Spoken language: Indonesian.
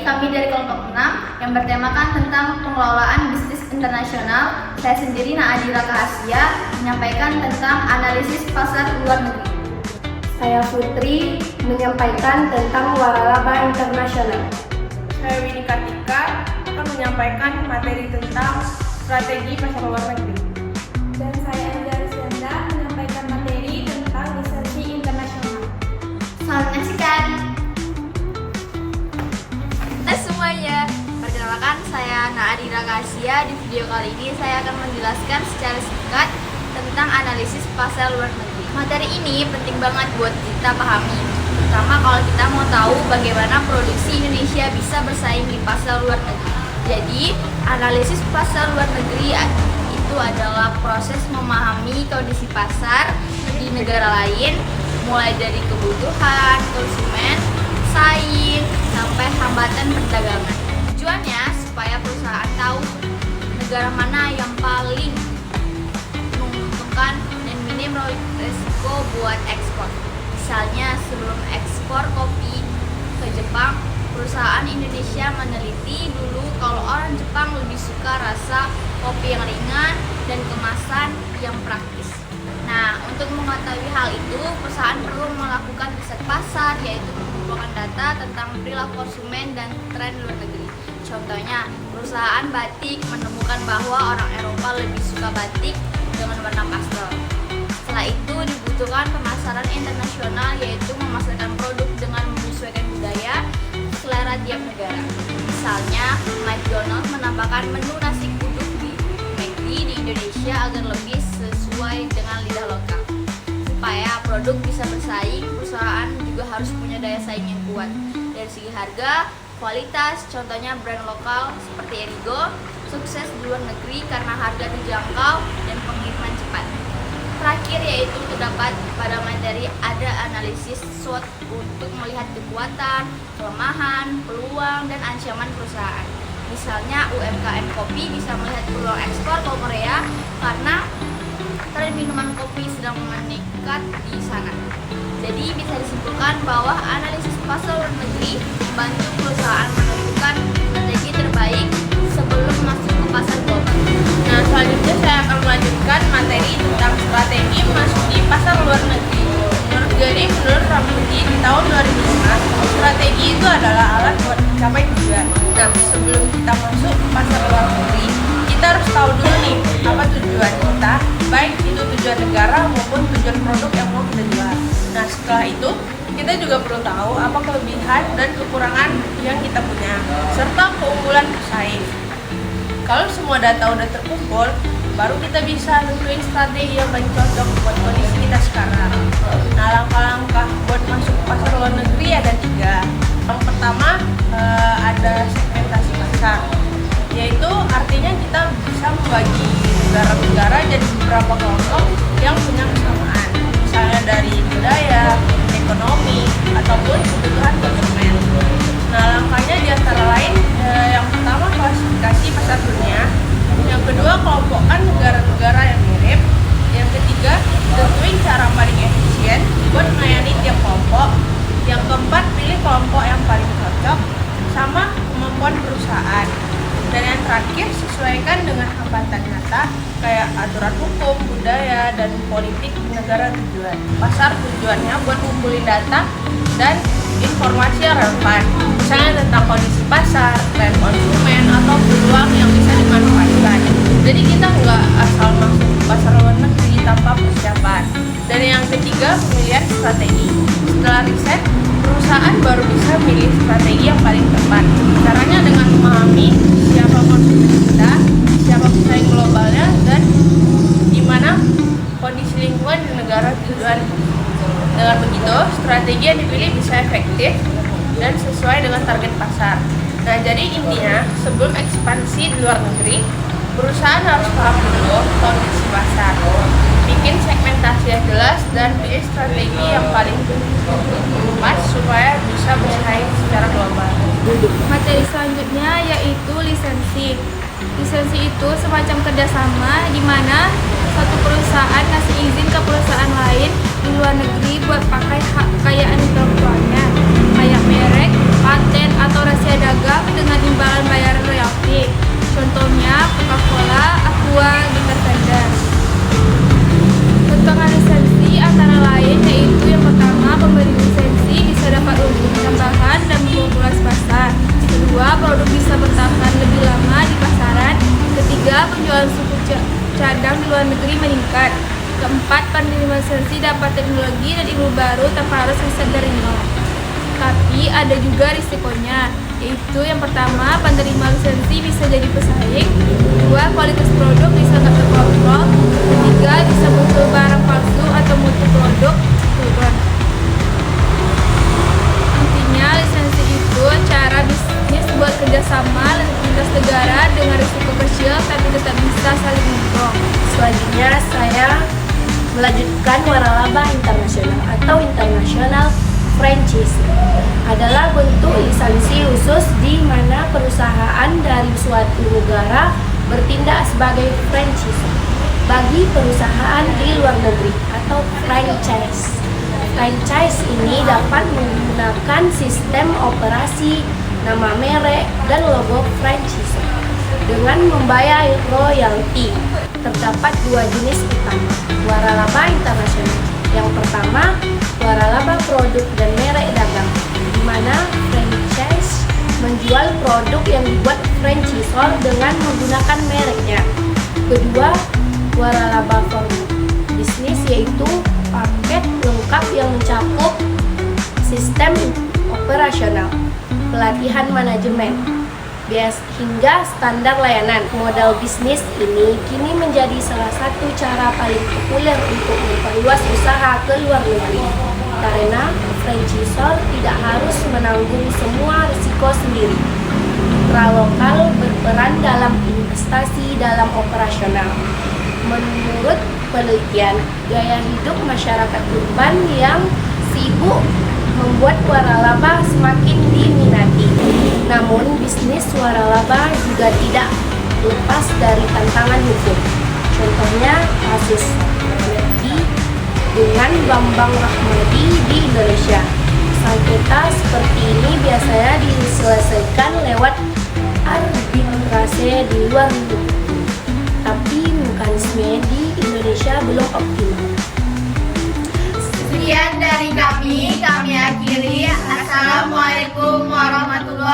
kami dari kelompok 6 yang bertemakan tentang pengelolaan bisnis internasional. Saya sendiri Naadira Kahasia menyampaikan tentang analisis pasar luar negeri. Saya Putri menyampaikan tentang waralaba internasional. Saya Winnie Kartika akan menyampaikan materi tentang strategi pasar luar negeri. Dan saya Anjali Senda menyampaikan materi tentang lisensi internasional. Selamat menyaksikan. Hai semuanya, perkenalkan saya Naadira Kahasia. Di video kali ini saya akan menjelaskan secara singkat tentang analisis pasar luar negeri. Materi ini penting banget buat kita pahami, terutama kalau kita mau tahu bagaimana produksi Indonesia bisa bersaing di pasar luar negeri. Jadi, analisis pasar luar negeri itu adalah proses memahami kondisi pasar di negara lain, mulai dari kebutuhan konsumen, saing, sampai hambatan perdagangan. Tujuannya supaya perusahaan tahu negara mana yang paling menguntungkan dan minim risiko buat ekspor. Misalnya sebelum ekspor kopi ke Jepang, perusahaan Indonesia meneliti dulu kalau orang Jepang lebih suka rasa kopi yang ringan dan kemasan yang praktis. Nah, untuk mengetahui hal itu, perusahaan perlu melakukan riset pasar, yaitu mengumpulkan data tentang perilaku konsumen dan tren luar negeri. Contohnya, perusahaan batik menemukan bahwa orang Eropa lebih suka batik dengan warna pastel. Setelah itu dibutuhkan pemasaran internasional, yaitu memasarkan produk dengan menyesuaikan budaya selera tiap negara. Misalnya, McDonald's menambahkan menu nasi uduk di McD di Indonesia agar lebih sesuai dengan lidah lokal. Supaya produk bisa bersaing, perusahaan juga harus punya daya saing yang kuat. Dari segi harga, kualitas, contohnya brand lokal seperti Erigo, sukses di luar negeri karena harga terjangkau dan pengiriman cepat. Terakhir yaitu terdapat pada materi ada analisis SWOT untuk melihat kekuatan, kelemahan, peluang, dan ancaman perusahaan. Misalnya UMKM kopi bisa melihat peluang ekspor ke Korea karena tren minuman kopi sedang meningkat di sana. Jadi bisa disimpulkan bahwa analisis pasar luar negeri membantu perusahaan menentukan strategi terbaik sebelum masuk ke pasar global. Nah, selanjutnya saya akan melanjutkan materi tentang strategi memasuki pasar luar negeri. Menurut Ramudi di tahun 2005, strategi itu adalah alat buat mencapai tujuan. Nah, sebelum kita masuk ke pasar luar negeri, kita harus tahu dulu nih apa tujuan kita, baik itu tujuan negara maupun tujuan produk yang mau kita jual. Nah, setelah itu kita juga perlu tahu apa kelebihan dan kekurangan yang kita punya, serta keunggulan pesaing. Kalau semua data udah terkumpul, baru kita bisa nentuin strategi yang paling cocok buat kondisi kita sekarang. Nah, langkah-langkah buat masuk ke pasar luar negeri ada 3. Yang pertama ada segmentasi pasar, yaitu artinya kita bisa membagi negara-negara jadi beberapa kelompok yang punya kesamaan, misalnya dari budaya, ekonomi, ataupun kebutuhan konsumen. Nah, langkahnya di antara lain, yang pertama klasifikasi pasar dunia, yang kedua kelompokkan negara-negara yang mirip, yang ketiga tentuin cara paling efisien buat melayani tiap kelompok, yang keempat pilih kelompok yang paling cocok sama kemampuan perusahaan, dan yang terakhir sesuaikan dengan hambatan nyata kayak aturan hukum, budaya, dan politik di negara tujuan. Pasar tujuannya buat ngumpulin data dan informasi yang relevan, misalnya tentang kondisi pasar, tren konsumen, atau peluang yang bisa dimanfaatkan. Jadi kita nggak asal masuk pasar luar negeri tanpa persiapan. Dan yang ketiga, pemilihan strategi. Setelah riset, perusahaan baru bisa pilih strategi yang paling tepat. Caranya dengan memahami siapa konsumen kita, siapa pesaing globalnya, dan di mana kondisi lingkungan di negara tujuan. Dengan begitu, strategi yang dipilih bisa efektif dan sesuai dengan target pasar. Nah, jadi intinya, sebelum ekspansi di luar negeri, perusahaan harus paham dulu kondisi pasar, bikin segmentasi yang jelas, dan pilih strategi yang paling pas supaya bisa bersaing secara global. Materi selanjutnya yaitu lisensi. Lisensi itu semacam kerjasama di mana satu perusahaan ngasih izin ke perusahaan lain di luar negeri buat pakai hak kekayaan intelektualnya, kayak merek, paten, atau rahasia dagang Ketiga, penjualan suku cadang di luar negeri meningkat. Keempat, penerima lisensi dapat teknologi dan ilmu baru tanpa harus riset dari nol. Tapi ada juga risikonya, yaitu yang pertama, penerima lisensi bisa jadi pesaing. Kedua, kualitas produk bisa nggak terkontrol. Ketiga, bisa muncul barang palsu atau mutu produk turun. Intinya, lisensi itu cara bisnis buat kerjasama lintas negara dengan risiko kecil tapi tetap bisa saling mendukung. Selanjutnya saya melanjutkan waralaba internasional atau international franchise. Adalah bentuk lisensi khusus di mana perusahaan dari suatu negara bertindak sebagai franchise bagi perusahaan di luar negeri atau franchise. Franchise ini dapat menggunakan sistem operasi, nama merek, dan logo franchise dengan membayar royalti. Terdapat dua jenis utama waralaba internasional. Yang pertama, waralaba produk dan merek dagang, di mana franchise menjual produk yang dibuat franchisor dengan menggunakan mereknya. Kedua, waralaba formal bisnis, yaitu paket lengkap yang mencakup sistem operasional, pelatihan manajemen, hingga standar layanan. Modal bisnis ini kini menjadi salah satu cara paling populer untuk memperluas usaha ke luar negeri, karena franchisor tidak harus menanggung semua risiko sendiri. Mitra lokal berperan dalam investasi dalam operasional. Menurut penelitian, gaya hidup masyarakat urban yang sibuk membuat waralaba semakin diminati. Namun, bisnis waralaba juga tidak lepas dari tantangan hukum. Contohnya kasus Merti dengan Bambang Rahmadi di Indonesia. Sengketa seperti ini biasanya diselesaikan lewat arbitrase di luar negeri. Tapi mekanisme di Indonesia belum optimal. Sekian dari kami akhiri. Assalamualaikum warahmatullahi wabarakatuh.